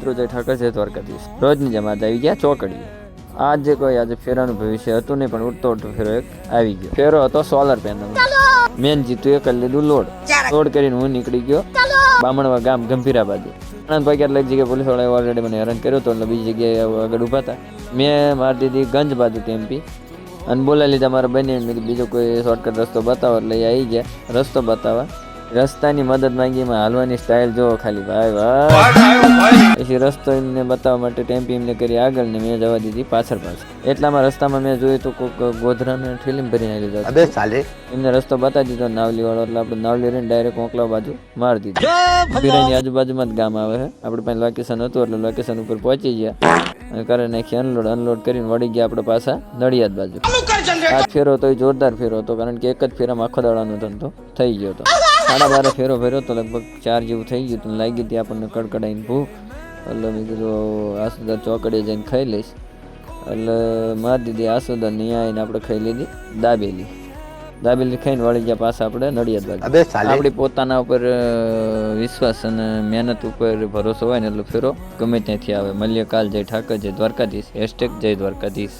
મિત્રો જય ઠાકર છે દ્વારકાધીશ રોજની જેમ આજે આવી ગયા ચોકડી. આજે કોઈ આજે ફેરાનું ભવિષ્ય હતું નહીં, પણ ઉડતો ફેરો એક આવી ગયો. ફેરો હતો સોલર પેનલ. મેન જીતું એ કરી લીધું લોડ કરીને હું નીકળી ગયો બામણવા ગામ ગંભીરા બાજુ. આનંદ ભાઈ કેટલીક જગ્યાએ પોલીસ વાળાએ ઓલરેડી મને હેરાન કર્યો હતો, એટલે બીજી જગ્યાએ આગળ ઊભા હતા. મેં મારી દીધી ગંજ બાજુ ટેમ્પી અને બોલાવી લીધા મારા બને. બીજો કોઈ શોર્ટકટ રસ્તો બતાવો એટલે એ આવી ગયા રસ્તો બતાવવા. રસ્તાની મદદ માંગી, એમાં હાલવાની સ્ટાઇલ જોવો ખાલી ભાઈ ભાઈ. પછી રસ્તો એમને બતાવવા માટે ટેમ્પી એમને કરી આગળ ને મેં જવા દીધી પાછળ. એટલામાં રસ્તામાં મેં જોયું તો કોઈક ગોધરાને ઠેલીમ ભરીને લીધા. એમને રસ્તો બતાવી દીધો નાવલી વાળો, એટલે આપણે નાવલી રહીને ડાયરેક્ટ મોકલા બાજુ મારી દીધું. પીરાની આજુબાજુમાં જ ગામ આવે છે. આપણે પાસે લોકેશન હતું એટલે લોકેશન ઉપર પહોંચી ગયા અને કરી નાખી અનલોડ કરીને વળી ગયા આપણે પાછા નડિયાદ બાજુ. આ ફેરો તો જોરદાર ફેરો હતો, કારણ કે એક જ ફેરામાં આખો દાડાનો ધંધો થઈ ગયો હતો. 12:30 ફેરો ભર્યો તો લગભગ 4 જેવું થઈ ગયું હતું. લાગી હતી આપણને કડકડાઈને ભૂખ, એટલે મેં કીધું આસુદાર ચોકડીએ જઈને ખાઈ લઈશ. એટલે મારી દીધી આસુદાર ની આવીને આપણે ખાઈ લીધી દાબેલી ખાઈને વળી ગયા પાછા આપણે નડિયાદ બાજુ. આપણી પોતાના ઉપર વિશ્વાસ અને મહેનત ઉપર ભરોસો હોય ને એટલે ફેરો ગમે ત્યાંથી આવે. મળીએ કાલ. જય ઠાકર, જય દ્વારકાધીશ. #જય દ્વારકાધીશ.